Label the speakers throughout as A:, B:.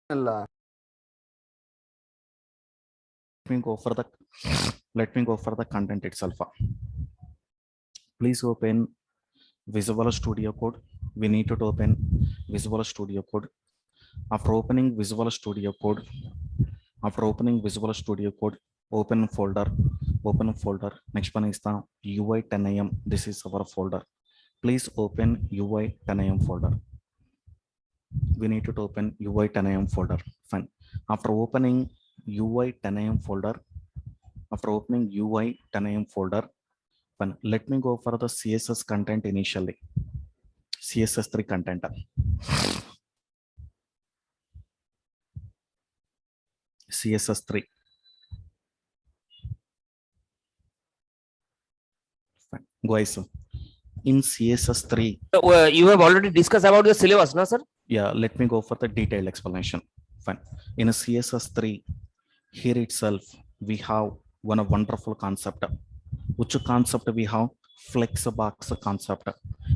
A: Let
B: me go for the content itself. Please open Visual Studio Code. We need to open Visual Studio Code. After opening Visual Studio Code, open folder. Next one is the UI 10am. This is our folder. Please open UI 10am folder. We need to open UI 10am folder. Fine. After opening UI 10am folder, fine. Let me go for the CSS content initially. CSS3 content. CSS3. Fine. Guys, in CSS3.
C: You have already discussed about the syllabus, no, sir?
B: Yeah, let me go for the detailed explanation. Fine. In a CSS3, here itself, we have one wonderful concept. Which concept we have? Flexbox concept.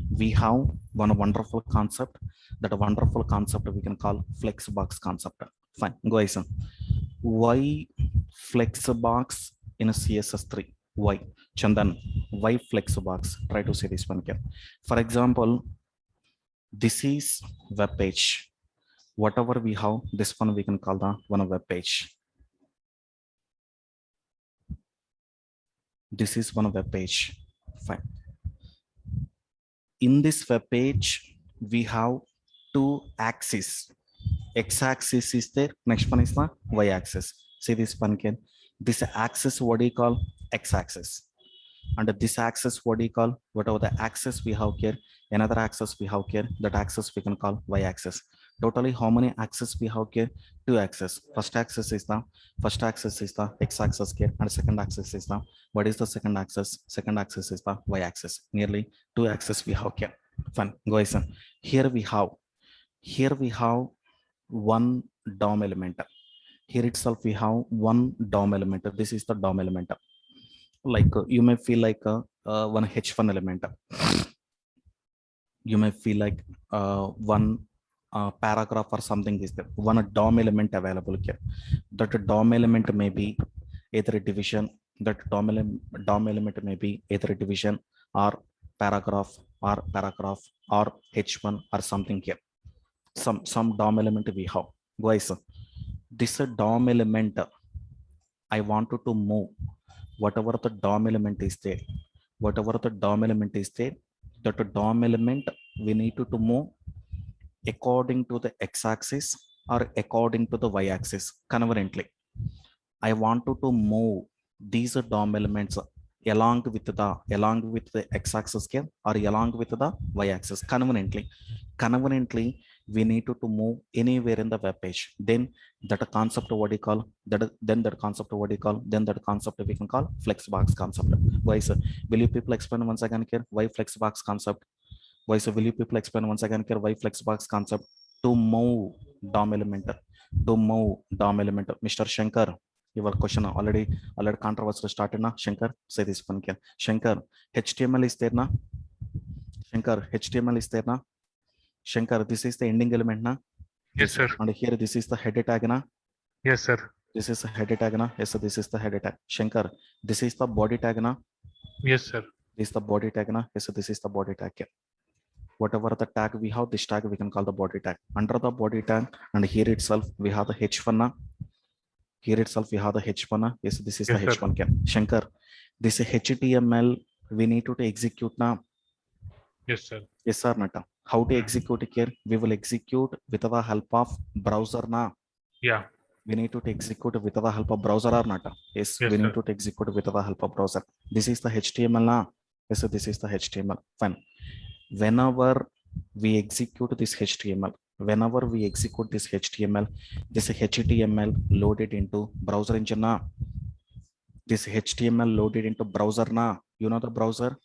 B: We have one wonderful concept. That wonderful concept we can call Flexbox concept. Fine, guys. Why Flexbox in a CSS3? Why? Chandan, why Flexbox? Try to say this one here. For example, this is web page. Whatever we have, this one we can call the one web page. This is one web page. Fine. In this web page, we have two axes. X-axis is there. Next one is the Y-axis. See this one again. This axis, what do you call? X-axis. And this axis, what do you call? Whatever the axis we have here, another axis we have here, that axis we can call Y-axis. Totally, how many axes we have here? Two axes. First axis is the X-axis here, and second axis is the, what is the second axis? Second axis is the Y-axis. Nearly two axes we have here. Fine, guys. Here we have one DOM element. Here itself we have one DOM element. This is the DOM element. Like you may feel like one H1 element. You may feel like one paragraph or something is there. One DOM element available here. That DOM element may be either a division. That DOM element may be either a division or paragraph or H1 or something here. Some DOM element we have. Guys, this DOM element, I wanted to move whatever the DOM element is there. Whatever the DOM element is there, that DOM element we need to move according to the X-axis or according to the Y-axis conveniently. I wanted to move these DOM elements along with the X-axis here or along with the Y-axis conveniently. We need to move anywhere in the web page. Then that concept what do you call? That concept we can call Flexbox concept. Why, sir? Will you people explain once again here why Flexbox concept? Why, sir? Will you people explain once again here why Flexbox concept? To move DOM element. Mr. Shankar, your question already controversy started na. Shankar, say this one here. Shankar, HTML is there na? Shankar, HTML is there na? Shankar, this is the ending element na?
D: Yes, sir.
B: And here this is the header tag na?
D: Yes, sir.
B: This is the header tag na? Yes, sir, this is the header tag. Shankar, this is the body tag na?
D: Yes, sir.
B: This is the body tag na? Yes, sir, this is the body tag here. Whatever the tag we have, this tag we can call the body tag. Under the body tag, and here itself we have the H1 na? Here itself we have the H1 na? Yes, this is
D: Yes,
B: the
D: sir.
B: H1 here. Shankar, this HTML we need to execute now.
D: Yes, sir.
B: Yes, sir, Nata. How to execute here? We will execute with the help of browser na.
D: Yeah.
B: We need to execute with the help of browser or not? Yes,
D: Yes,
B: we need
D: sir.
B: to execute with the help of browser. This is the HTML na. Yes, sir, this is the HTML. Fine. Whenever we execute this HTML, this HTML loaded into browser engine na. This HTML loaded into browser na. You know the browser?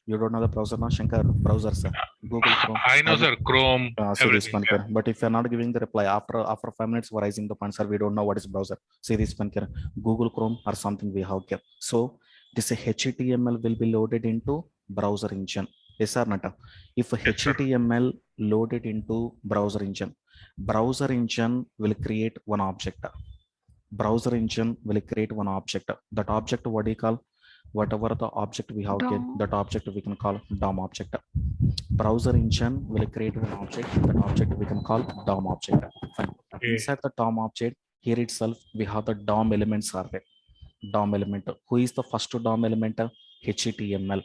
B: You don't know the browser na, Shankar? Browser, sir. Google Chrome.
D: I know, sir. Chrome,
B: See this
D: everything.
B: one
D: Yeah.
B: here. But if you're not giving the reply after 5 minutes, we're raising the point, sir. We don't know what is browser. See this one here. Google Chrome or something we have here. So this HTML will be loaded into browser engine. Yes or not? If
D: Yes, sir.
B: HTML loaded into browser engine, Browser engine will create one object. Browser engine will create one object. That object, what do you call? Whatever the object we have here, that object we can call DOM object. Browser engine will create one object. That object we can call DOM object. Fine.
D: Okay.
B: Inside the DOM object, here itself we have the DOM elements are there. DOM element. Who is the first DOM element? HTML.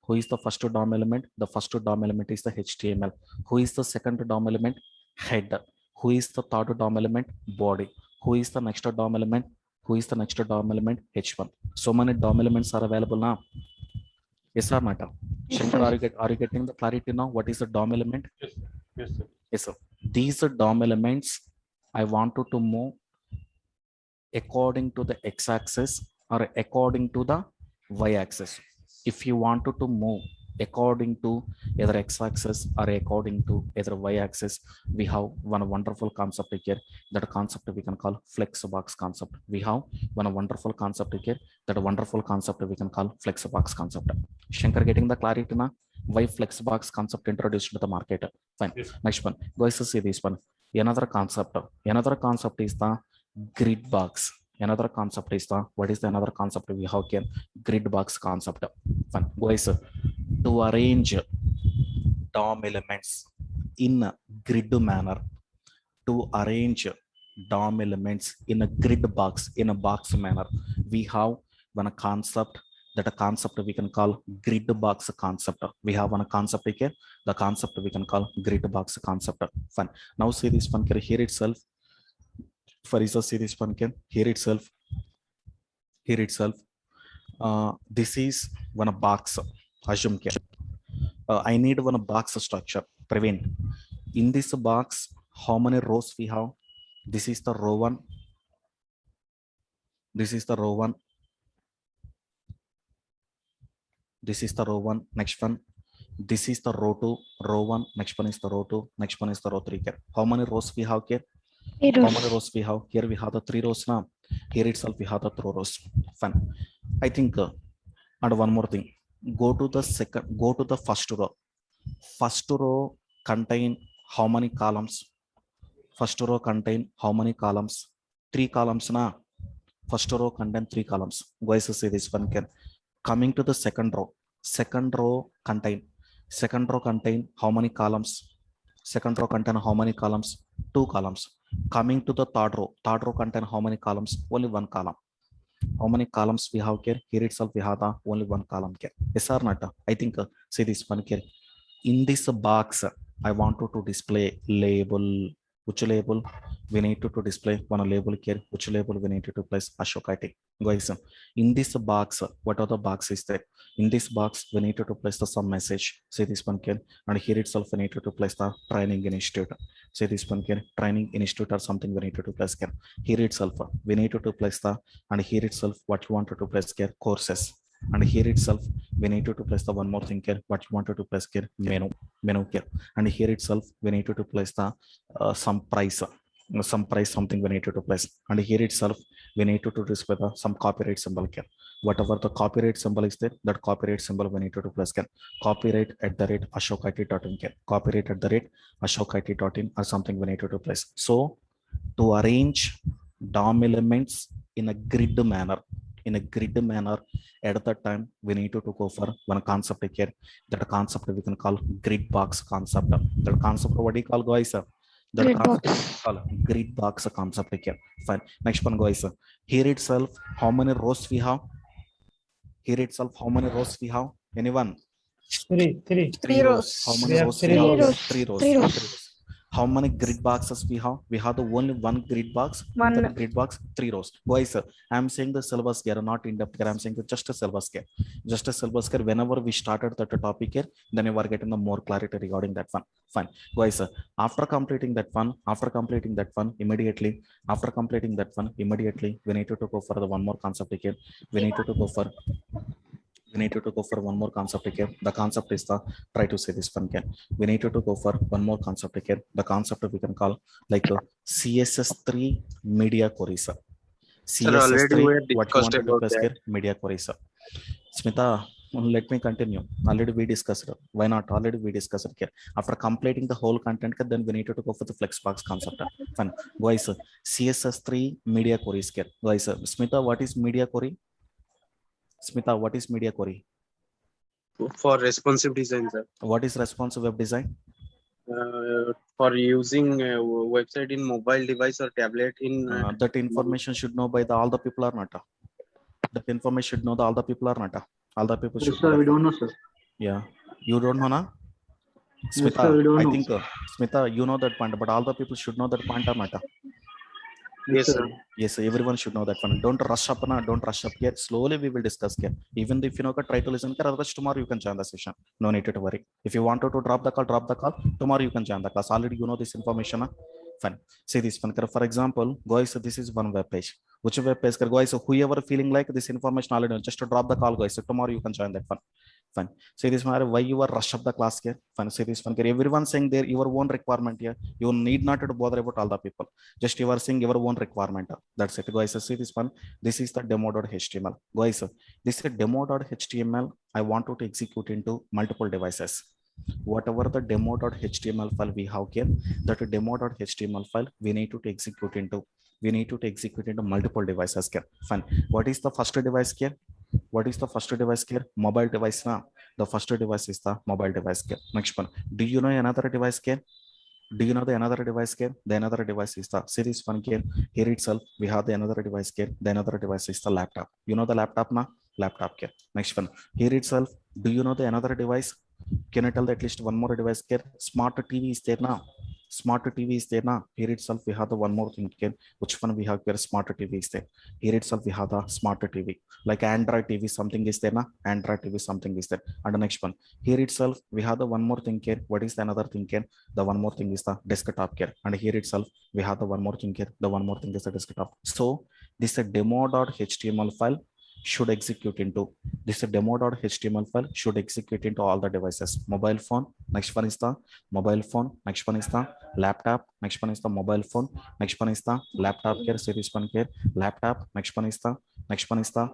B: Who is the first DOM element? The first DOM element is the HTML. Who is the second DOM element? Head. Who is the third DOM element? Body. Who is the next DOM element? Who is the next DOM element? H1. So many DOM elements are available now. Yes or not?
A: Yes,
B: Shankar,
A: sir.
B: are you getting the clarity now? What is the DOM element?
D: Yes, sir. Yes, sir.
B: Yes, sir. These are DOM elements. I wanted to move according to the x-axis or according to the y-axis. If you wanted to move according to either x-axis or according to either y-axis, we have one wonderful concept here. That concept we can call Flexbox concept. We have one wonderful concept here. That wonderful concept we can call Flexbox concept. Shankar, getting the clarity now? Why Flexbox concept introduced to the market? Fine.
D: Yes.
B: Next one. Go to see this one. Another concept. Another concept is the grid box. Another concept is the, what is the another concept we have here? Grid box concept. Fine. Guys, to arrange DOM elements in a grid manner, to arrange DOM elements in a grid box, in a box manner, we have one concept. That a concept we can call grid box concept. We have one concept here. The concept we can call grid box concept. Fine. Now see this one here itself. Farisa, see this one here itself. Here itself. This is one box. Assume I need one box structure. Prevent. In this box, how many rows we have? This is the row 1. This is the row 1. This is the row 1. Next one. This is the row 2. Row 1. Next one is the row 2. Next one is the row 3. How many rows we have here? How many rows we have? Here we have the 3 rows now. Here itself we have the 3 rows. Fine. I think and one more thing. Go to the first row. First row contain how many columns? First row contain how many columns? 3 columns na. First row contain 3 columns. Guys, see this one can. Coming to the second row. Second row contain how many columns? Second row contain how many columns? 2 columns. Coming to the third row contain how many columns? Only 1 column. How many columns we have here? Here itself we have only 1 column here. Yes or not? I think see this one here. In this box, I want to display label. Which label we need to display one label here? Which label we need to place? Ashok IT. Guys, in this box, what other box is there? In this box, we need to place the some message. See this one here, and here itself we need to place the training institute. See this one here, training institute or something we need to place here. Here itself we need to place the, and here itself what you wanted to place here, courses. And here itself we need to place the one more thing here, what you wanted to place here, menu here. And here itself we need to place the some price something we need to place. And here itself we need to display the some copyright symbol here. Whatever the copyright symbol is there, that copyright symbol we need to place here. Copyright @ ashokit.in here. Copyright @ ashokit.in or something we need to place. So to arrange DOM elements in a grid manner, at that time we need to go for one concept here. That concept we can call grid box concept. That concept, what do you call, guys? That
A: Grid
B: concept
A: box.
B: called grid box concept here. Fine. Next one, guys. Here itself how many rows we have? Here itself how many rows we have? Anyone?
E: Three rows.
B: How
E: We
B: many
E: have
B: rows
E: three
B: we have?
A: rows.
B: 3 rows.
A: Three
B: 3
A: rows.
B: rows. How many grid boxes we have? We have the only one grid box.
A: One.
B: That grid box, 3 rows. Guys, I'm saying the syllabus here, not in depth here. I'm saying just a syllabus here. Just a syllabus here. Whenever we started that topic here, then you are getting the more clarity regarding that one. Fine. Guys, after completing that one, immediately, we need to go for the one more concept here. We need to go for one more concept here. The concept is the, try to say this one again. We need to go for one more concept here. The concept we can call like CSS3 media queries.
F: Sir, already we
B: CSS3,
F: have
B: what you
F: discussed
B: wanted to
F: about
B: place
F: that.
B: here, media queries. Smita, let me continue. Already we discussed. Why not? Already we discussed here. After completing the whole content, then we need to go for the Flexbox concept. Fine. Guys, CSS3 media queries here. Guys, Smita, what is media query? Smita, what is media query?
A: For responsive design, sir.
B: What is responsive web design?
A: For using website in mobile device or tablet in
B: That information should know by all the people or not. That information should know all the people or not. All the people should know.
E: Sir, we don't know, sir.
B: Yeah, you don't know, na?
E: Yes,
B: Smita,
E: sir, we don't
B: I
E: know.
B: think Smita, you know that point, but all the people should know that point or not.
A: Yes, sir.
B: Yes, everyone should know that one. Don't rush up, na. Don't rush up here. Slowly we will discuss here. Even if you know, try to listen. Otherwise, tomorrow you can join the session. No need to worry. If you wanted to drop the call, drop the call. Tomorrow you can join the class. Already you know this information. Na? Fine. See this one. For example, guys, this is one web page. Which web page? Guys, whoever feeling like this information already, just to drop the call, guys. So tomorrow you can join that one. Fine. Say this matter why you are rush up the class here. Fine. Say this one. Everyone saying there your own requirement here. You need not to bother about all the people. Just you are saying your own requirement. That's it, guys. See this one. This is the demo.html. Guys, this is demo.html. I want to execute into multiple devices. Whatever the demo.html file we have here, that demo.html file we need to execute into. We need to execute into multiple devices here. Fine. What is the first device here? What is the first device here? Mobile device now. The first device is the mobile device here. Next one. Do you know another device here? Do you know the another device here? The another device is the series one here. Here itself, we have the another device here. The another device is the laptop. You know the laptop now? Laptop here. Next one. Here itself, do you know the another device? Can I tell at least one more device here? Smart TV is there now. Smart TV is there now. Here itself, we have the one more thing here. Which one we have here? Smart TV is there. Here itself, we have the smart TV. Like Android TV, something is there now. Android TV, something is there. And the next one. Here itself, we have the one more thing here. What is the another thing here? The one more thing is the desktop here. And here itself, we have the one more thing here. The one more thing is the desktop. So this is a demo.html file should execute into this demo.html file should execute into all the devices. Mobile phone, next one is the mobile phone, next one is the laptop, next one is the mobile phone, next one is the laptop here, series one here, laptop, next one is the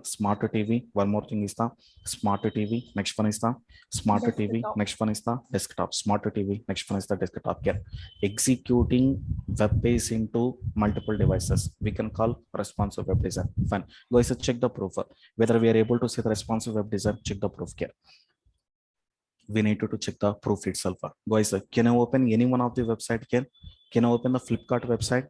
B: smart TV, one more thing is the smart TV, next one is the smart TV, next one is the desktop, smart TV, next one is the desktop here. Executing web page into multiple devices, we can call responsive web design. Fine. Guys, check the proof. Whether we are able to see the responsive web design, check the proof here. We need to check the proof itself. Guys, can I open any one of the website here? Can I open the Flipkart website?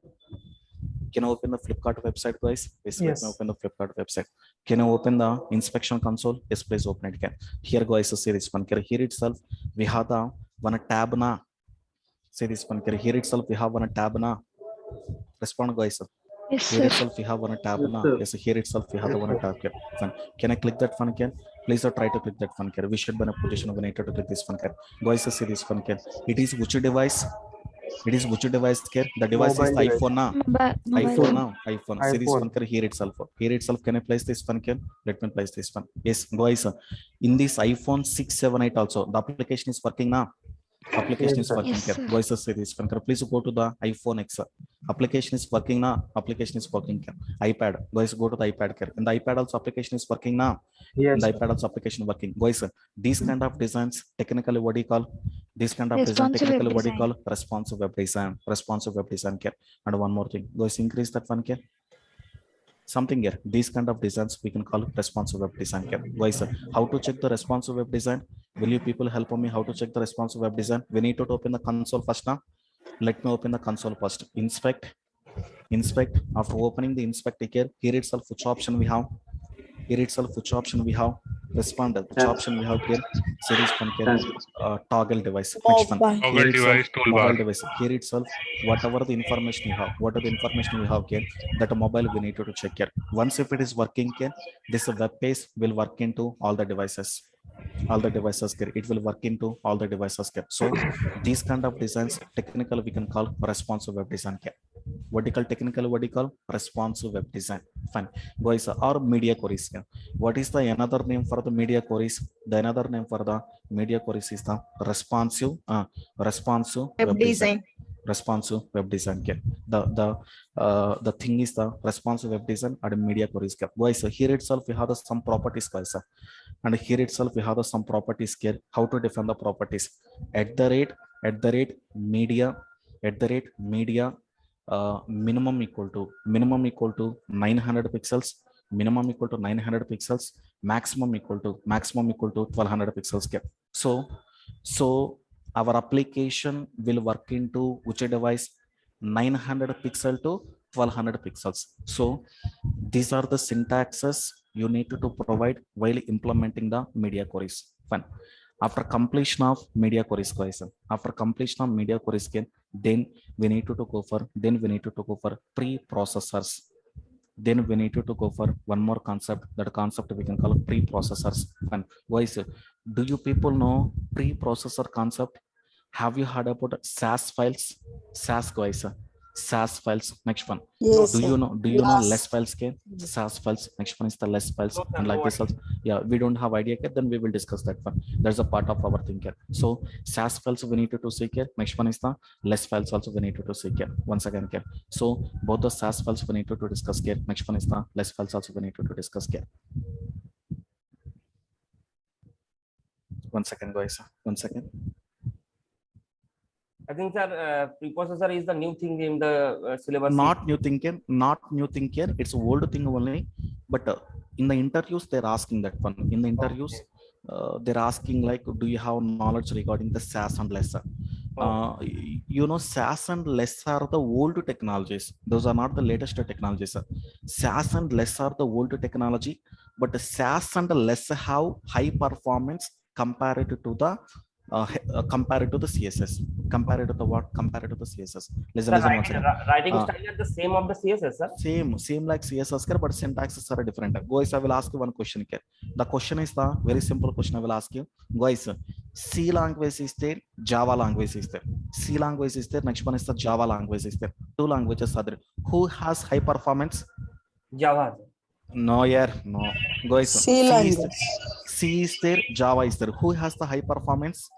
B: Can I open the Flipkart website, guys? Yes. Let me open the Flipkart website. Can I open the inspection console? Yes, please open it. Can. Here, guys, see this one. Here itself, we have the one tab na. See this one. Here itself, we have one tab na. Respond, guys.
F: Yes,
B: Here
F: sir.
B: itself we have one tab now. Yes, here itself we have the one tab here. Fine. Can I click that one here? Please try to click that one here. We should be in a position of need to click this one here. Guys, see this one here. It is which device? It is which device here? The device is the iPhone now. iPhone now. iPhone. See this one here itself. Here itself, can I place this one here? Let me place this one. Yes, guys. In this iPhone 6, 7, 8 also, the application is working now. Application is working here. Guys, see this one. Please go to the iPhone X. Application is working now. Application is working here. iPad. Guys, go to the iPad here. And the iPad also application is working now. Yes. The iPad also application working. Guys, these kind of designs, technically what do you call? This kind of design, technically what do you call? Responsive web design. Responsive web design here. And one more thing. Guys, increase that one here. Something here. These kind of designs we can call responsive web design here. Guys, how to check the responsive web design? Will you people help me how to check the responsive web design? We need to open the console first now. Let me open the console first. Inspect. After opening the inspect here, here itself which option we have? Here itself which option we have? Respond. Which option we have here? Series one here. Toggle device. Next one.
D: Toggle device toolbar.
B: Mobile device. Here itself, whatever the information you have, what are the information we have here, that a mobile we need to check here. Once if it is working here, this web page will work into all the devices. All the devices here. It will work into all the devices here. So these kind of designs, technically we can call responsive web design here. Vertical, technical, what do you call? Responsive web design. Fine. Guys, or media queries here. What is the another name for the media queries? The another name for the media queries is the responsive web design. Responsive web design here. The thing is the responsive web design and media queries here. Guys, here itself we have some properties, guys. And here itself, we have the some properties here. How to define the properties? At the rate, media, media, minimum equal to 900 pixels, minimum equal to 900 pixels, maximum equal to 1200 pixels here. So our application will work into which device? 900 pixel to 1200 pixels. So these are the syntaxes you need to provide while implementing the media queries. Fine. After completion of media queries, guys, then we need to go for pre-processors. Then we need to go for one more concept. That concept we can call pre-processors. Fine. Guys, do you people know pre-processor concept? Have you heard about SAS files? SAS, guys. SAS files. Next one.
F: Yes,
B: Do you
F: sir.
B: know
F: Yes.
B: less files? SAS files. Next one is the less files. And like this also. Yeah, we don't have idea yet. Then we will discuss that one. There's a part of our thing here. So SAS files we need to see here. Next one is the less files also we need to see here. Once again here. So both the SAS files we need to discuss here. Next one is the less files also we need to discuss here. One second, guys. 1 second.
C: I think sir, preprocessor is the new thing in the syllabus.
B: Not new thing here. It's old thing only. But in the interviews, they're asking that one. In the interviews, they're asking like, do you have knowledge regarding the SAS and LESS? SAS and LESS are the old technologies. Those are not the latest technologies. SAS and LESS are the old technology, but the SAS and LESS have high performance compared to the CSS. Compared to the what? Compared to the CSS. Listen, one second.
C: Writing style is the same of the CSS, sir.
B: Same like CSS, but syntaxes are different. Guys, I will ask you one question here. The question is the very simple question I will ask you. Guys, C language is there, Java language is there. C language is there, next one is the Java language is there. Two languages are there. Who has high performance?
C: Java.
B: No, no. Guys,
F: C language.
B: C is there, Java is there. Who has the high performance?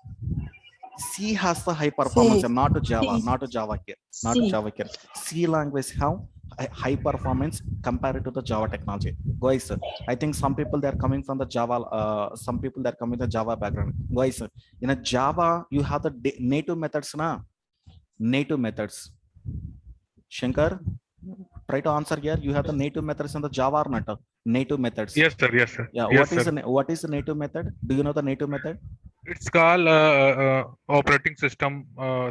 B: C has the high performance,
F: C.
B: not Java,
F: C.
B: not Java here, not
F: C.
B: Java here. C language have high performance compared to the Java technology. Guys, I think some people they are coming from the Java, some people they are coming the Java background. Guys, in a Java you have the native methods, na? Native methods. Shankar, try to answer here. You have the native methods in the Java or not? Native methods.
D: Yes, sir. Yes, sir.
B: Yeah.
D: Yes,
B: What is the native method? Do you know the native method?
D: It's called operating system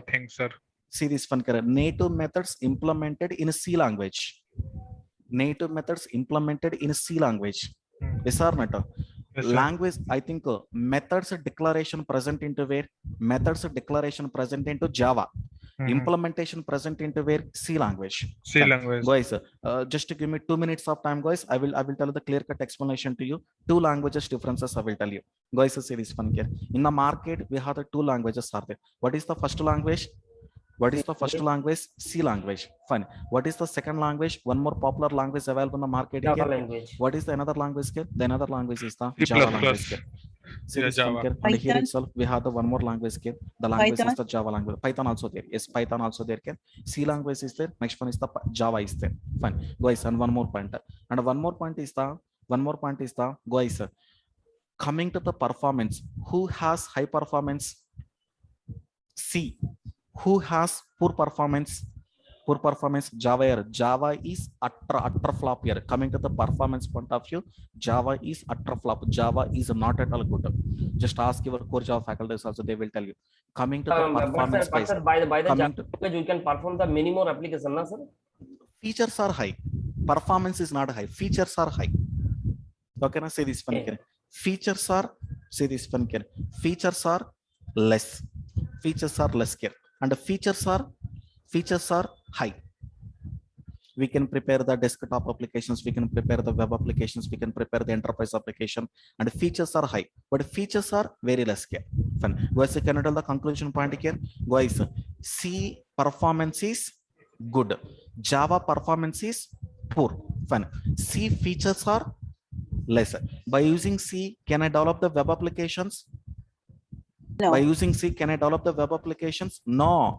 D: thing, sir.
B: See this one. Native methods implemented in C language. Native methods implemented in C language. Yes or not?
D: Yes, sir.
B: Language, I think methods declaration present into where? Methods declaration present into Java. Implementation present into where? C language.
D: C language.
B: Guys, just to give me 2 minutes of time, guys. I will tell the clear cut explanation to you. Two languages differences I will tell you. Guys, see this one here. In the market, we have the two languages are there. What is the first language? What is the first language? C language. Fine. What is the second language? One more popular language available in the market.
C: Java
B: here.
C: language.
B: What is the another language here? The another language is the
D: C++.
B: Java language here. See
D: Yeah,
B: this one
D: Java.
B: here. And here itself, we have the one more language here. The language is the Java language. Python also there. Yes, Python also there. C language is there. Next one is the Java is there. Fine. Guys, and one more point. And one more point is the guys. Coming to the performance, who has high performance? C. Who has poor performance? Poor performance. Java. Java is utter flop here. Coming to the performance point of view, Java is utter flop. Java is not at all good. Just ask your core Java faculties also, they will tell you. Coming to the performance
C: But sir, by the Java
B: to,
C: language, you can perform the many more application, na, sir?
B: features are high. Performance is not high. Features are high. Okay, na say this one here. Features are, say this one here. Features are less. Features are less here. And the features are high. We can prepare the desktop applications, we can prepare the web applications, we can prepare the enterprise application, and the features are high, but features are very less here. Fine. Guys, can you tell the conclusion point here? Guys, C performance is good. Java performance is poor. Fine. C features are less. By using C, can I develop the web applications?
F: No.
B: By using C, can I develop the web applications? No.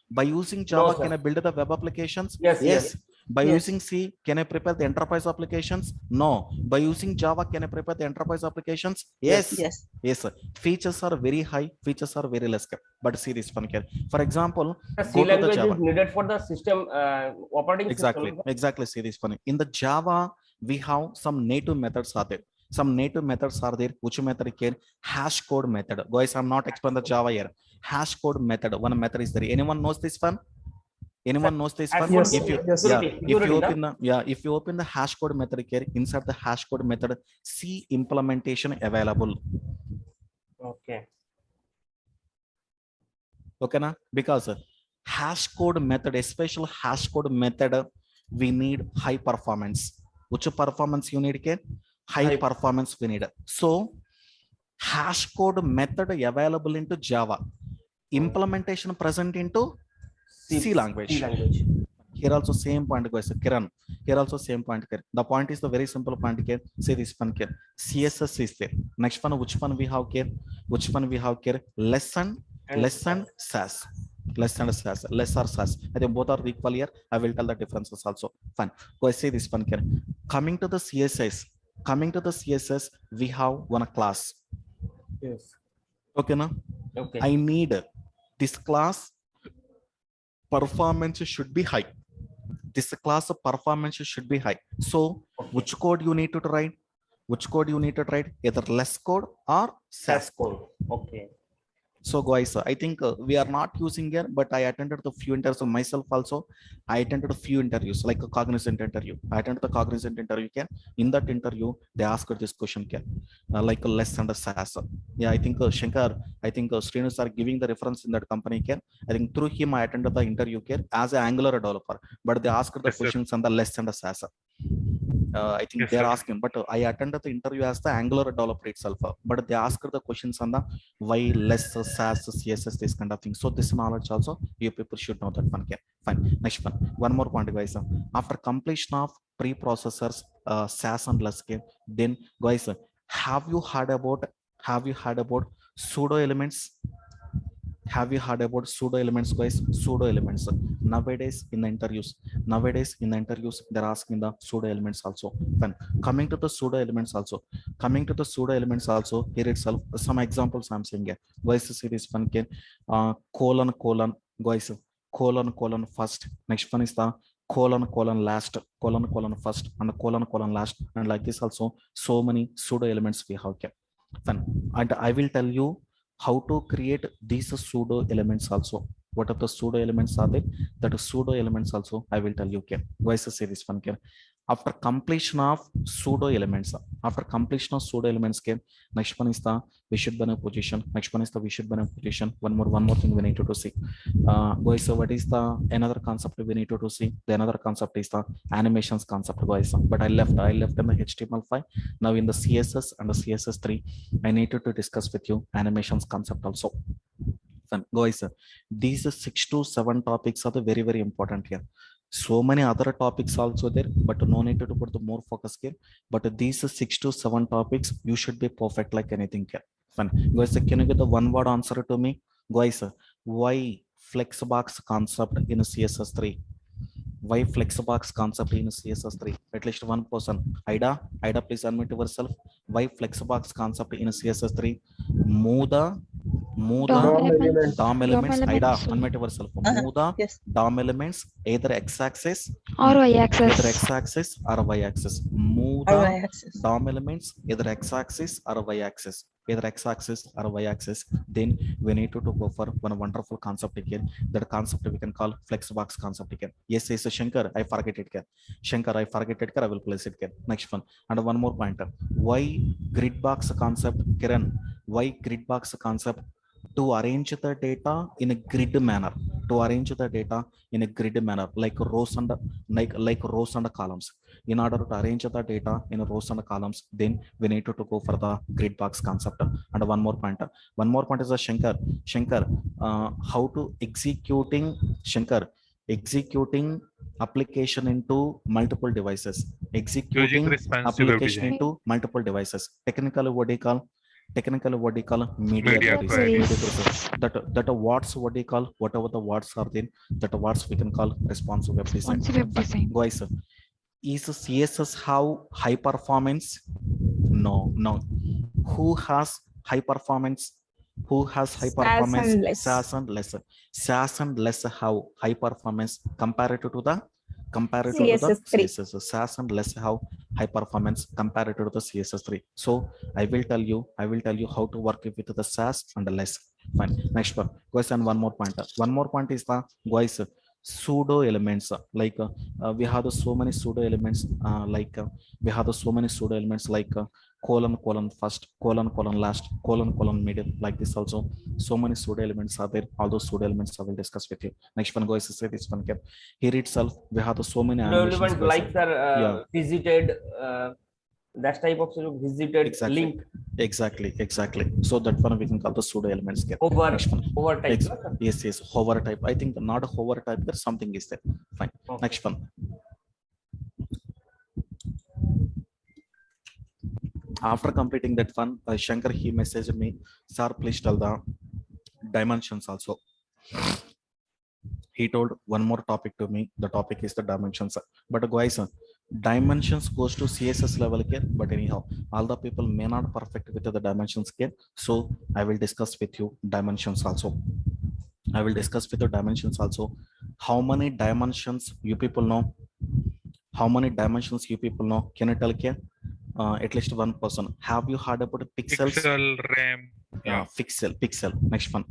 B: By using Java,
C: No,
B: can I build the web applications?
C: Yes.
B: By
F: Yes.
B: using C, can I prepare the enterprise applications? No. By using Java, can I prepare the enterprise applications? Yes.
F: Yes.
B: Yes, sir. Features are very high, features are very less. But see this one here. For example,
C: The
B: go
C: C
B: to the
C: language
B: Java.
C: is needed for the system operating
B: Exactly,
C: system.
B: exactly. See this funny. In the Java, we have some native methods are there. Some native methods are there. Which method can hash code method? Guys, I'm not explaining the Java here. Hash code method. One method is there. Anyone knows this one? Anyone knows this
C: Hash
B: one?
C: code
E: Yes,
B: If you
E: yes.
B: yeah,
C: security,
B: if you
C: security,
B: open the if you open the hash code method here, inside the hash code method, C implementation available.
C: Okay.
B: Okay, na? Because hash code method, especially hash code method, we need high performance. Which performance you need? High
C: High.
B: performance we need. So hash code method available into Java, implementation present into C language.
C: C language.
B: Here also same point, guys. Kiran, here also same point here. The point is the very simple point here. Say this one here. CSS is there. Next one, which one we have here? Which one we have here? Lesson SAS. Less and SAS, less or SAS. I think both are equal here. I will tell the differences also. Fine. Go say this one here. Coming to the CSS, we have one class.
C: Yes.
B: Okay, now
C: Okay.
B: I need this class performance should be high. This class of performance should be high. So which code you need to write? Which code you need to write? Either less code or SAS code.
C: Okay.
B: So guys, I think we are not using here, but I attended the few interviews of myself also. I attended a few interviews, like a cognizant interview. I attended the cognizant interview. In that interview, they asked this question, like a less and a SAS. Yeah, I think Shankar, I think Srinus are giving the reference in that company. I think through him, I attended the interview as an Angular developer, but they asked the
D: Yes, sir.
B: questions on the less and a SAS. I think
D: Yes,
B: they're
D: sir.
B: asking, but I attended the interview as the Angular developer itself, but they asked the questions on the why less SAS, CSS, this kind of thing. So this knowledge also, you people should know that one. Fine. Next one. One more point, guys. After completion of preprocessors, SAS and less then guys, have you heard about pseudo elements? Have you heard about pseudo elements, guys? Pseudo elements nowadays in the interviews, they're asking the pseudo elements also. Then coming to the pseudo elements also, here itself some examples I'm saying here. Guys, see this one again. Colon, guys, colon first. Next one is the colon last, colon first, and colon last, and like this also. So many pseudo elements we have here. Then, and I will tell you how to create these pseudo elements also. What are the pseudo elements are there? That pseudo elements also I will tell you. Guys, say this one. After completion of pseudo elements, next one is the we should burn a position. One more thing we need to see. Guys, so what is the another concept we need to see? The another concept is the animations concept, guys. But I left in the HTML5. Now in the CSS and the CSS3, I needed to discuss with you animations concept also. Guys, these 6 to 7 topics are the very, very important here. So many other topics also there, but no need to put the more focus here. But these 6 to 7 topics, you should be perfect like anything here. Fine. Guys, can you get the one word answer to me? Guys, why Flexbox concept in CSS3? Why Flexbox concept in CSS3? At least one person. Ida, please unmute yourself. Why Flexbox concept in CSS3? Move the DOM elements. Ida, unmute yourself. Move the
F: Yes.
B: DOM elements either x-axis
G: or
B: y-axis or y-axis. Move the
F: Y-axis.
B: DOM elements either x-axis or y-axis. Then we need to go for one wonderful concept again. That concept we can call Flexbox concept again. Yes, Shankar, I forget it. I will place it again. Next one. And one more pointer. Why gridbox concept, Kiran? Why gridbox concept? To arrange the data in a grid manner. Like rows and columns. In order to arrange the data in rows and columns, then we need to go for the grid box concept. And one more point is a Shankar, how to executing application into multiple devices.
D: Using responsive web design.
B: Into multiple devices. Technically, what do you call? Technically, what do you call media
D: Media
B: queries?
D: queries.
B: Media queries. That words, what do you call, whatever the words are there, that words we can call responsive web design.
G: Responsive web design.
B: Guys, is CSS how high performance? No. Who has high performance? Who has high performance?
F: and less.
B: SAS and less. SAS and less how high performance compared to the
F: CSS3.
B: CSS. SAS and less how high performance compared to the CSS3. So I will tell you how to work with the SAS and the less. Fine. Next one. Question. One more point. One more point is the guys pseudo elements. Like we have so many pseudo elements. We have so many pseudo elements like colon first, colon last, colon middle, like this also. So many pseudo elements are there. All those pseudo elements I will discuss with you. Next one, guys, say this one. Here itself, we have so many animations.
C: Element like the
B: Yeah.
C: visited, that type of visited
B: Exactly.
C: link
B: Exactly. So that one we can call the pseudo elements.
C: over
B: Next one.
C: over type.
B: Yes, hover type. I think not a hover type, there something is there. Fine.
C: Okay.
B: Next one. After completing that one, Shankar, he messaged me, sir, please tell the dimensions also. He told one more topic to me. The topic is the dimensions. But guys, dimensions goes to CSS level here. But anyhow, all the people may not perfect with the dimensions here. So I will discuss with you dimensions also. I will discuss with the dimensions also. How many dimensions you people know? How many dimensions you people know? Can you tell here? At least one person. Have you heard about pixels?
D: Pixel, RAM. Yeah.
B: Pixel. Next one.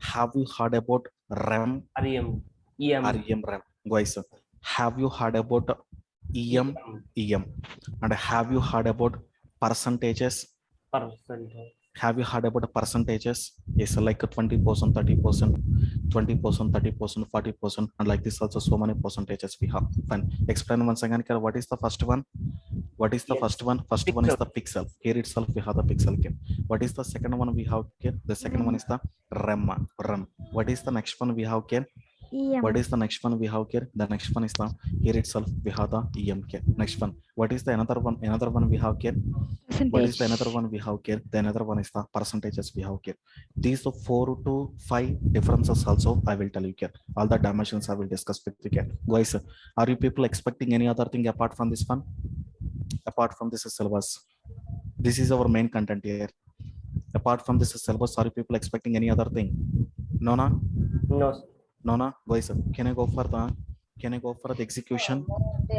B: Have you heard about RAM?
C: REM, EM,
B: RAM. Guys, have you heard about EM? And have you heard about percentages?
C: percent.
B: Have you heard about the percentages? Yes, like 20%, 30%, 20%, 30%, 40%, and like this also so many percentages we have. Fine. Explain once again, what is the first one? What is the first one? First one is the pixel. Here itself we have the pixel here. What is the second one we have here? The second one is the RAM. What is the next one we have here? What is the next one we have here? The next one is the, here itself we have the EM here. Next one. What is the another one? Another one we have here. What is the another one we have here? The another one is the percentages we have here. These are 4 to 5 differences also I will tell you here. All the dimensions I will discuss with you here. Guys, are you people expecting any other thing apart from this one? Apart from this syllabus? This is our main content here. Apart from this syllabus, are you people expecting any other thing? No. No, guys, can I go for the execution?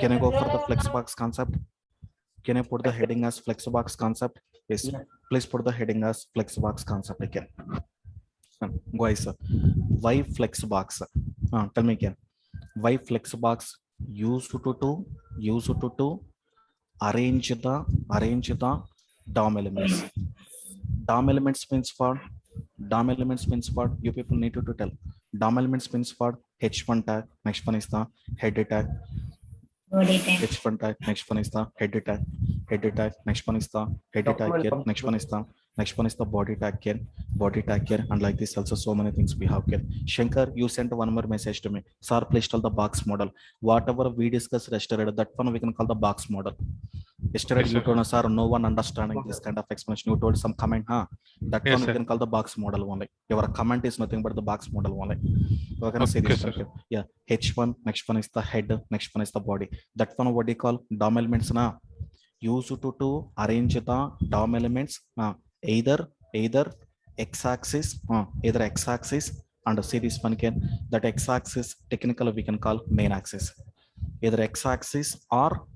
B: Can I go for the Flexbox concept? Can I put the heading as Flexbox concept? Yes, please put the heading as Flexbox concept again. Guys, why Flexbox? Tell me again. Why Flexbox used to arrange the DOM elements? DOM elements means for you people need to tell. DOM elements means for H1 tag. Next one is the header tag. H1 tag. Next one is the header tag. Next one is the header tag here. Next one is the body tag here. And like this also so many things we have here. Shankar, you sent one more message to me. Sir, please tell the box model. Whatever we discussed yesterday, that one we can call the box model. Yesterday you told us, sir, no one understanding this kind of explanation. You told some comment, that one we can call the box model only. Your comment is nothing but the box model only. We're gonna say this one here. Yeah, H1, next one is the head, next one is the body. That one what do you call DOM elements na? Used to arrange the DOM elements either x-axis, and see this one again. That x-axis technically we can call main axis. Either x-axis or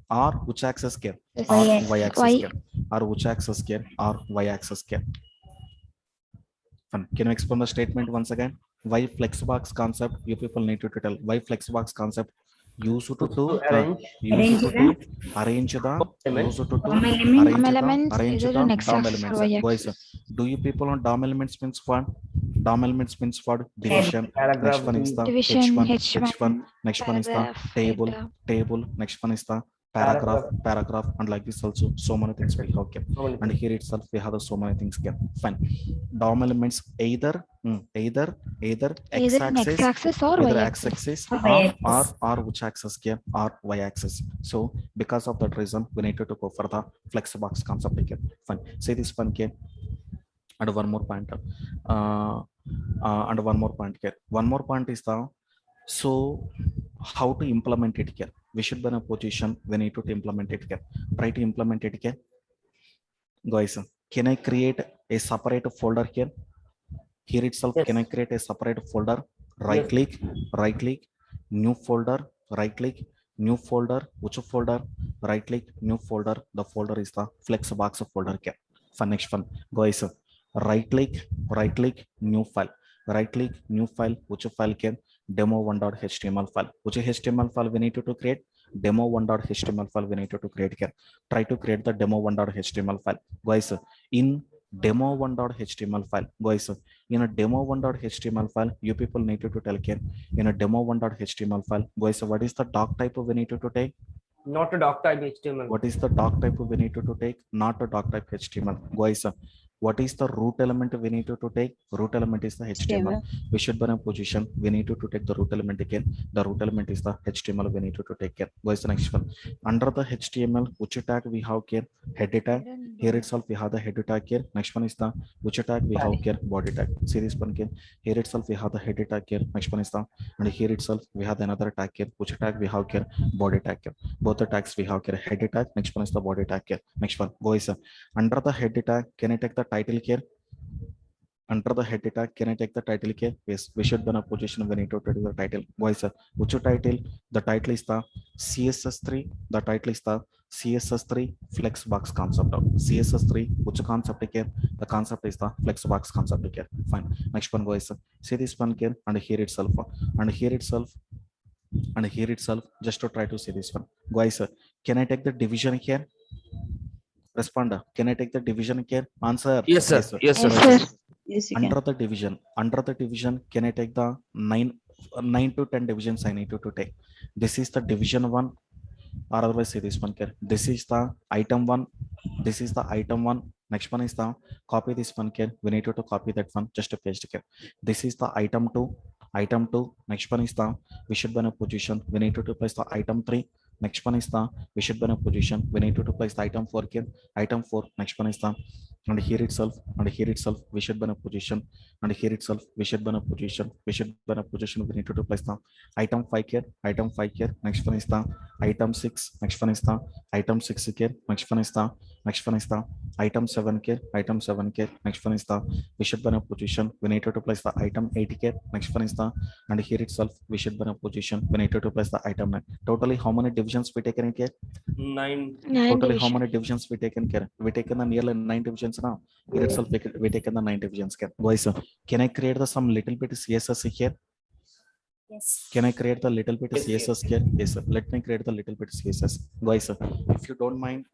B: which axis here? Or y-axis here. Or which axis here? Or y-axis here. Can you explain the statement once again? Why Flexbox concept? You people need to tell. Why Flexbox concept? Arrange the DOM elements. Boys, do you people on DOM elements means what? DOM elements means for division. Next one is the H1. Next one is the table. Next one is the paragraph, and like this also so many things we have here. And here itself we have so many things here. Fine. DOM elements either x-axis or y-axis or which axis here or y-axis. So because of that reason we need to go for the Flexbox concept again. Fine. Say this one here. and one more point and one more point here. One more point is the so how to implement it here. We should be in a position we need to implement it here. Try to implement it here, guys. Can I create a separate folder here? Here itself,
C: Yes.
B: can I create a separate folder? Right
C: Yes.
B: click, right click, new folder, right click, new folder. Which folder? Right click, new folder. The folder is the Flexbox folder here. For next one, guys, right click, new file. Right click, new file. Which file can? Demo1.html file. Which HTML file we need to create? Demo1.html file we need to create here. Try to create the demo1.html file, guys. In demo1.html file, guys, in a demo1.html file, you people need to tell again. In a demo1.html file, guys, what is the doc type we need to take?
C: Not a doc type HTML.
B: What is the doc type we need to take? Not a doc type HTML, guys. What is the root element we need to take? Root element is the HTML. We should be in a position we need to take the root element again. The root element is the HTML we need to take care. Guys, the next one. Under the HTML, which tag we have here? Header tag. Here itself we have the header tag here. Next one is the which tag we have here? Body tag. See this one here. Here itself we have the header tag here. Next one is the, and here itself we have another tag here. Which tag we have here? Body tag here. Both the tags we have here. Header tag. Next one is the body tag here. Next one, guys. Under the header tag, can I take the title here? Under the header tag, can I take the title here? Yes, we should be in a position we need to take the title. Guys, which title? The title is the CSS3. The title is the CSS3 Flexbox concept. CSS3, which concept here? The concept is the Flexbox concept here. Fine. Next one, guys. See this one here, and here itself, and here itself, and here itself. Just to try to see this one, guys. Can I take the division here? Responder. Can I take the division here? Answer.
C: Yes, sir. Yes, sir.
F: Yes, sir. Yes, you can.
B: Under the division, can I take the 9 to 10 divisions I need to take? This is the division 1, or otherwise say this one here. This is the item 1. This is the item 1. Next one is the copy this one here. We need to copy that one. Just to paste here. This is the item 2. Item 2. Next one is the we should be in a position. We need to place the item 3. Next one is the we should be in a position. We need to place the item 4 here. Item 4. Next one is the and here itself, we should be in a position, and here itself we should be in a position. We should be in a position. We need to place the item 5 here. Item 5 here. Next one is the item 6. Next one is the item 6 here. Next one is the item 7 here. Item 7 here. Next one is the we should be in a position. We need to place the item 8 here. Next one is the and here itself we should be in a position. We need to place the item 9. Totally how many divisions we taken here?
C: 9.
B: Totally how many divisions we taken care? We taken the nearly 9 divisions now. Here itself we taken the 9 divisions care. Guys, can I create the some little bit CSS here?
F: Yes.
B: Can I create the little bit CSS here? Yes, sir. Let me create the little bit CSS. Guys, if you don't mind,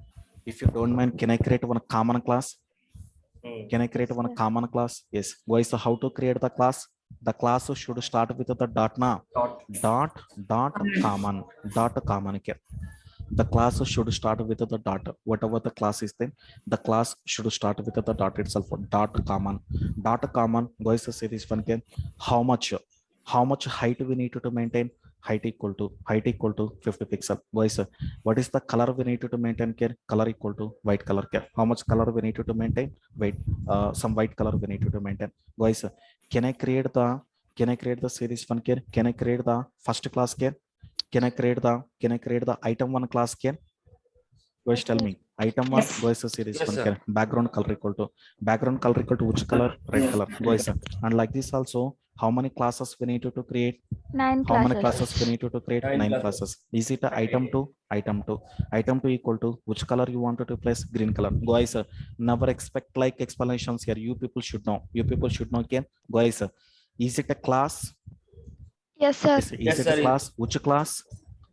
B: can I create one common class? Can I create one common class? Yes. Guys, how to create the class? The class should start with the dot now. Dot common here. The class should start with the dot. Whatever the class is, then the class should start with the dot itself. Dot common. Guys, say this one again. How much height we need to maintain? Height equal to 50 pixel. Guys, what is the color we need to maintain here? Color equal to white color here. How much color we need to maintain? Some white color we need to maintain. Guys, can I create the say this one here? Can I create the first class here? Can I create the item 1 class here? Guys, tell me. Item 1, guys, see this one here. Background color equal to which color? Red color. Guys, and like this also, how many classes we need to create?
F: 9
B: How many
F: classes.
B: classes we need to create? 9 classes. Is it a item 2? Item 2 equal to which color you wanted to place? Green color. Guys, never expect like explanations here. You people should know again. Guys, is it a class?
F: Yes, sir.
B: Is it a class? Which class?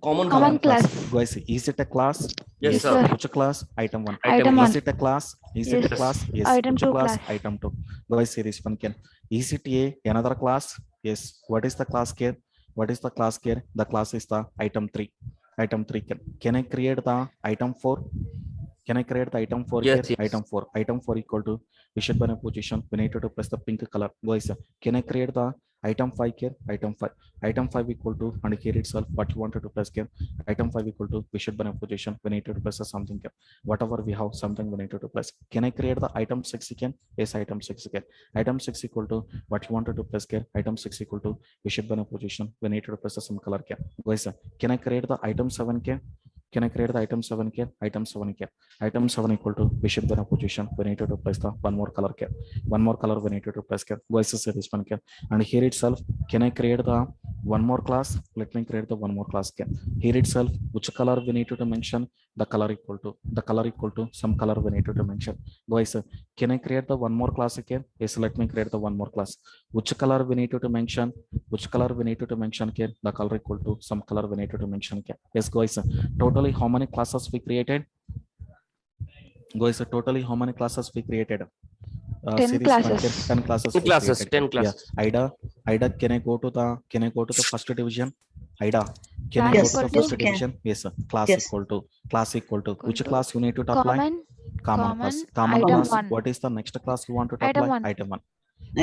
F: Common class.
B: Guys, is it a class?
C: Yes,
F: sir.
B: Which class? Item 1.
F: Item
B: Is
F: 1.
B: it a class? Is it a class? Yes.
F: Item
B: Which
F: 2
B: class?
F: class.
B: Item 2. Guys, see this one again. Is it another class? Yes. What is the class here? The class is the item 3. Can I create the item 4? Can I create the item 4
C: Yes,
B: here?
C: yes.
B: Item 4 equal to, we should be in a position. We need to press the pink color. Guys, can I create the item 5 here? Item 5. Item 5 equal to, and here itself, what you wanted to press here. Item 5 equal to, we should be in a position. We need to press something here. Whatever we have, something we need to press. Can I create the item 6 again? Yes, item 6 again. Item 6 equal to, what you wanted to press here. Item 6 equal to, we should be in a position. We need to press some color here. Guys, can I create the item 7 here? Can I create the item 7 here? Item 7 here. Item 7 equal to, we should be in a position. We need to place the one more color here. One more color we need to place here. Guys, say this one here. And here itself, can I create the one more class? Let me create the one more class here. Here itself, which color we need to mention? The color equal to some color we need to mention. Guys, can I create the one more class again? Yes, let me create the one more class. Which color we need to mention? Which color we need to mention here? The color equal to some color we need to mention here. Yes, guys, totally how many classes we created? Guys, totally how many classes we created?
F: 10 classes.
B: 10 classes.
C: 10
B: we
C: classes.
B: created.
C: 10 classes.
B: Yeah. Ida, can I go to the first division? Ida, can I go to the
F: Class
B: first
F: equal to-
B: division? Yes, sir. Class
F: Yes.
B: equal to which
F: to
B: class you need to apply?
F: Common
B: Class.
F: item
B: Class.
F: 1.
B: What is the next class you want to
F: Item
B: apply?
F: 1.
B: Item 1.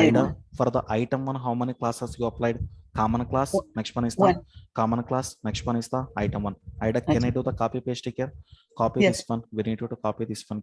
B: Ida, for the item 1, how many classes you applied? Common class. Next one is the common class. Next one is the item 1. Ida, can I do the copy paste here? Copy this one. We need to copy this one.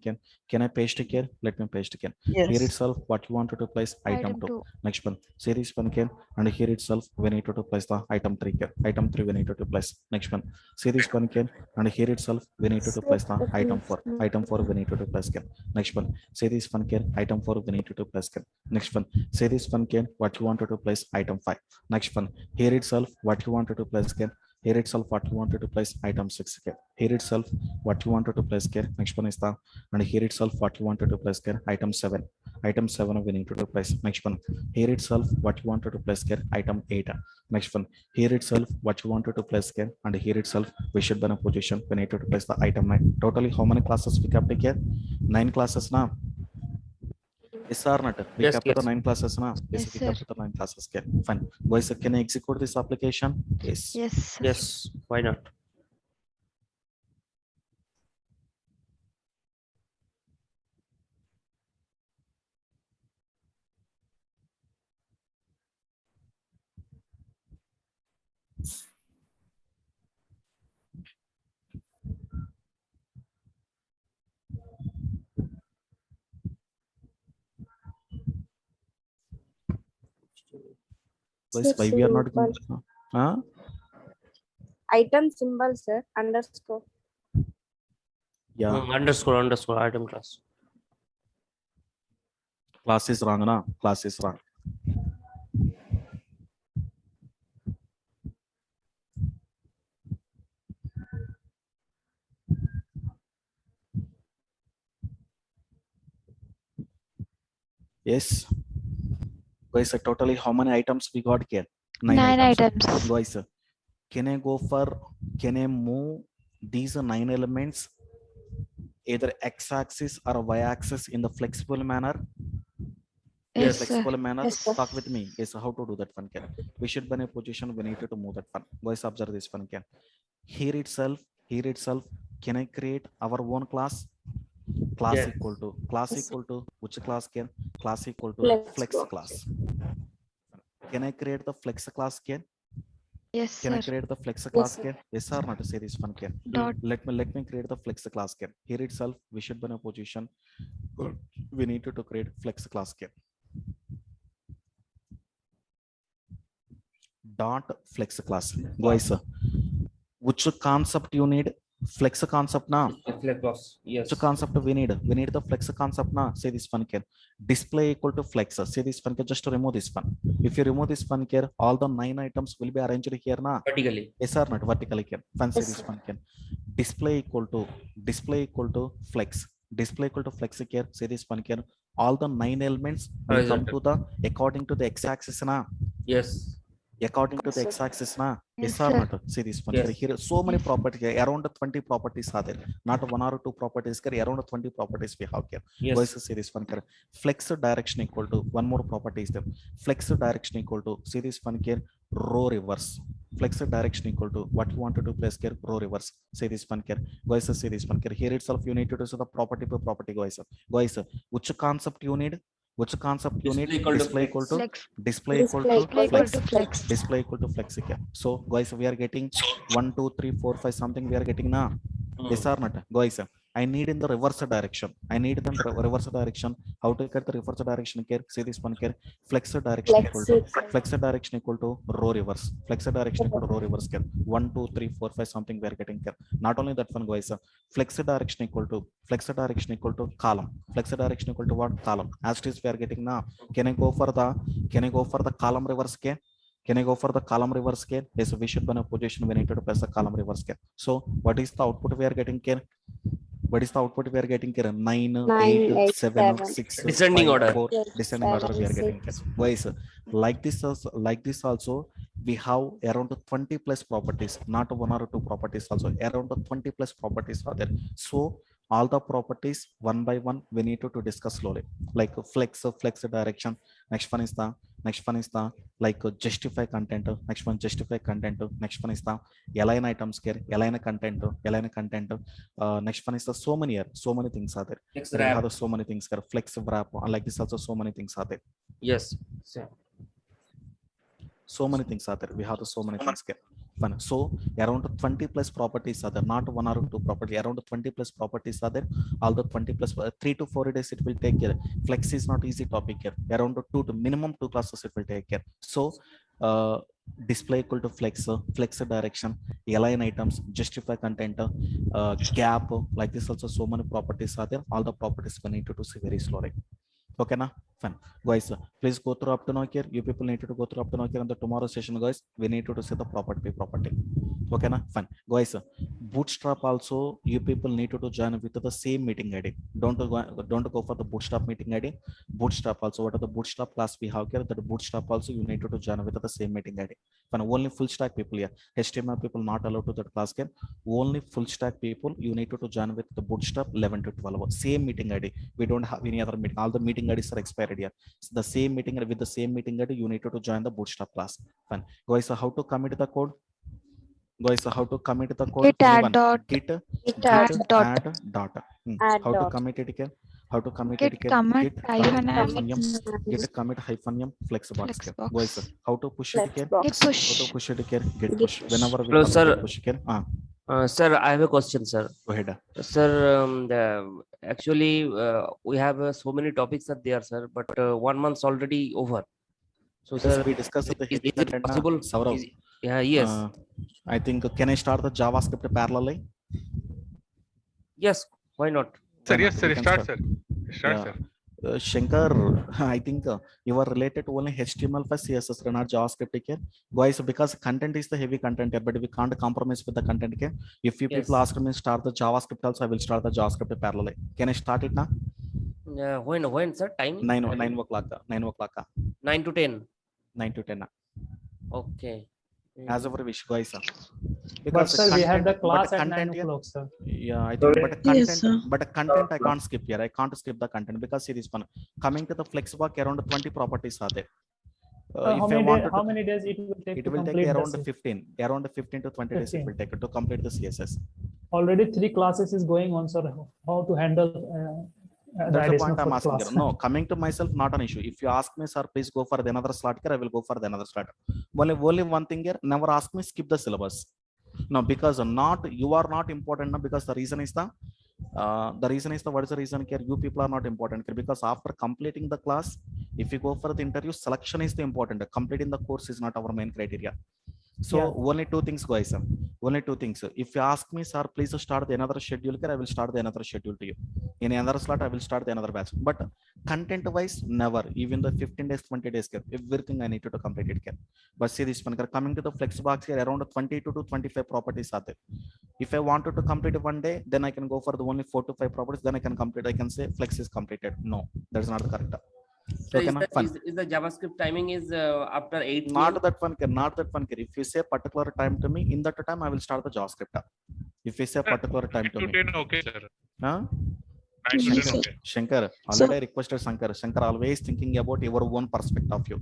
B: Can I paste here? Let me paste again. Here itself, what you wanted to place? Item 2. Next one. See this one again. And here itself, we need to place the item 3 here. Item 3 we need to place. Next one. See this one again. And here itself, we need to place the item 4. Item 4 we need to place here. Next one. See this one here. Item 4 we need to place here. Next one. Say this one again. What you wanted to place? Item 5. Next one. Here itself, what you wanted to place again. Here itself, what you wanted to place? Item 6 here. Here itself, what you wanted to place here. Next one is the, and here itself, what you wanted to place here. Item 7. Item 7 we need to place. Next one. Here itself, what you wanted to place here. Item 8. Next one. Here itself, what you wanted to place here. And here itself, we should be in a position. We need to place the item 9. Totally, how many classes we kept here? 9 classes now. Yes or not? We
C: Yes,
B: kept
C: yes.
B: the 9 classes now.
F: Yes,
B: we
F: sir.
B: kept the 9 classes. Okay, fine. Guys, can I execute this application? Yes.
F: Yes.
C: Yes. Why not?
B: Guys, why we are not going? Huh?
G: Item symbol, sir, underscore.
B: Yeah,
C: Underscore item class.
B: class is wrong, na? Class is wrong. Yes. Guys, totally how many items we got here?
F: 9 items.
B: Guys, can I move these 9 elements either x-axis or y-axis in the flexible manner?
F: Yes, sir.
B: Flexible manner.
G: Yes, sir.
B: Talk with me. Yes, how to do that one? We should be in a position. We need to move that one. Guys, observe this one. Here itself. Can I create our own class? Class
C: Yes.
B: equal to which class? Class equal to
G: Flexbox.
B: flex class. Can I create the flex class?
F: Yes,
B: Can I
F: sir.
B: create the flex class?
G: sir.
B: Yes or not? Say this one.
F: Dot.
B: Let me create the flex class. Here itself, we should be in a position. We need to create flex class. Dot flex class. Guys, which concept you need? Flex concept now.
C: Flexbox. Yes.
B: Which concept we need? We need the flex concept now. Say this one here. Display equal to flex. Say this one here. Just to remove this one. If you remove this one here, all the 9 items will be arranged here now.
C: Vertically.
B: Yes or not? Vertically here. Fancy
G: Yes,
B: this
G: sir.
B: one here. Display equal to flex. Display equal to flex here. Say this one here. All the 9 elements will come to the according to the x-axis now.
C: Yes.
B: According to the
G: Yes, sir.
B: x-axis now.
F: Yes,
B: Yes or
F: sir.
B: not? See this one
C: Yes.
B: here. Here so many
F: Yes.
B: properties here. Around 20 properties are there. Not 1 or 2 properties here. Around 20 properties we have here. Guys,
C: Yes.
B: see this one here. Flex direction equal to one more property is there. Flex direction equal to see this one here. row reverse. Flex direction equal to what you wanted to place here, row reverse. Say this one here, guys. Say this one here. Here itself, you need to do so the property per property, guys. Guys, which concept you need? Which concept you need?
C: Display equal to
B: Display equal to
C: flex.
B: display equal to
G: Display
F: Display equal
B: flex.
F: to flex.
B: Display equal to flex here. So, guys, we are getting 1, 2, 3, 4, 5 something. We are getting now. Yes or not, guys? I need in the reverse direction. I need in the reverse direction. How to get the reverse direction here? See this one here. Flex direction equal to flex direction equal to row reverse. Flex direction equal to row reverse here. 1, 2, 3, 4, 5 something we are getting here. Not only that one, guys. Flex direction equal to column. Flex direction equal to what? Column. As it is we are getting now. Can I go for the column reverse here? Can I go for the column reverse here? Yes, we should be in a position we need to press the column reverse here. So what is the output we are getting here? What is the output we are getting here? 9, 8, 7, 6,
C: Descending
B: 5,
C: order.
B: 4, descending order we are getting here. Guys, like this also, we have around 20 plus properties, not 1 or 2 properties also, around 20 plus properties are there. So all the properties one by one we need to discuss slowly, like flex direction. Next one is the like justify content. Next one justify content. Next one is the align items care, align content. Next one is the so many things are there.
C: Flex
B: We
C: wrap.
B: have so many things here. Flex wrap, like this also so many things are there.
C: Yes. Sir.
B: So many things are there. We have so many things here. Fun. So around 20 plus properties are there, not 1 or 2 property. Around 20 plus properties are there. All the 20 plus 3 to 4 days it will take care. Flex is not easy topic here. Around 2 to minimum 2 classes it will take care. So display equal to flex direction, align items, justify content, gap, like this also so many properties are there. All the properties we need to see very slowly. Okay, na? Fine. Guys, please go through up to now here. You people need to go through up to now here in the tomorrow session, guys. We need to see the property. Okay, na? Fine. Guys, Bootstrap also, you people need to join with the same meeting ID. Don't go for the Bootstrap meeting ID. Bootstrap also, what are the Bootstrap class we have here? That Bootstrap also, you need to join with the same meeting ID. Fine. Only full stack people here. HTML people not allowed to that class here. Only full stack people, you need to join with the Bootstrap 11 to 12. Same meeting ID. We don't have any other meeting. All the meeting IDs are expired here. So the same meeting with the same meeting ID, you need to join the Bootstrap class. Fine. Guys, how to commit the code? Git add dot. How to commit it again? How to commit it again?
F: Git
B: commit hyphen m Flexbox. Guys, how to push it again?
F: Git push.
B: How to push it again? Git push. Whenever we
C: Hello,
B: come
C: sir.
B: to push again.
C: Sir, I have a question, sir.
B: Go ahead.
C: Sir, actually, we have so many topics are there, sir, but 1 month's already over. So, sir,
B: We discussed the
C: is
B: heavy
C: it
B: content.
C: possible?
B: Saurav,
C: Yeah, yes.
B: I think, can I start the JavaScript parallelly?
C: Yes, why not?
D: Sir,
B: Why
D: yes,
B: not?
D: sir.
B: We can
D: Start, sir. Start,
B: Yeah.
D: sir.
B: Shankar, I think you are related to only HTML for CSS, not JavaScript here. Guys, because content is the heavy content here, but we can't compromise with the content here. If you people
C: Yes.
B: ask me to start the JavaScript also, I will start the JavaScript parallel. Can I start it now?
C: When, sir? Time?
B: 9 o'clock. 9 o'clock.
C: 9 to 10.
B: 9 to 10.
C: Okay.
B: As of wish, guys.
E: But sir, we have the
B: but
E: class at
B: content
E: 9
B: here-
E: o'clock, sir.
B: Yeah, I think, but content,
F: Yes, sir.
B: I can't skip here. I can't skip the content because see this one. Coming to the Flexbox, around 20 properties are there. If I want
E: How many days it will take
B: it
E: to
B: will take
E: complete
B: around
E: the
B: 15 to 20 days it
E: 15.
B: will take to complete the CSS.
E: already 3 classes is going on, sir. How to handle the
B: That's the
E: additional
B: point I'm
E: 4th
B: asking
E: class?
B: here. No, coming to myself, not an issue. If you ask me, sir, please go for the another slot here, I will go for the another slot. Only one thing here, never ask me, skip the syllabus. No, because you are not important now, because the reason is what is the reason here? You people are not important here, because after completing the class, if you go for the interview, selection is the important. Completing the course is not our main criteria. So only 2 things, guys. Only 2 things. If you ask me, sir, please start the another schedule here, I will start the another schedule to you. In another slot, I will start the another batch. But content wise, never. Even the 15 days, 20 days here, everything I need to complete it here. But see this one, coming to the Flexbox here, around 22 to 25 properties are there. If I wanted to complete one day, then I can go for the only 4 to 5 properties. Then I can complete. I can say Flex is completed. No, that's not the correct.
C: So
B: Okay,
C: is the JavaScript timing is after 8
B: not that one care, not that one care. If you say particular time to me, in that time I will start the JavaScript. If you say particular time to
D: 9
B: me.
D: to 10, okay, sir. 9 to
F: Yes,
D: 10,
F: sir.
D: okay.
B: Shankar, already I requested Shankar. Shankar always thinking about your own perspective of you.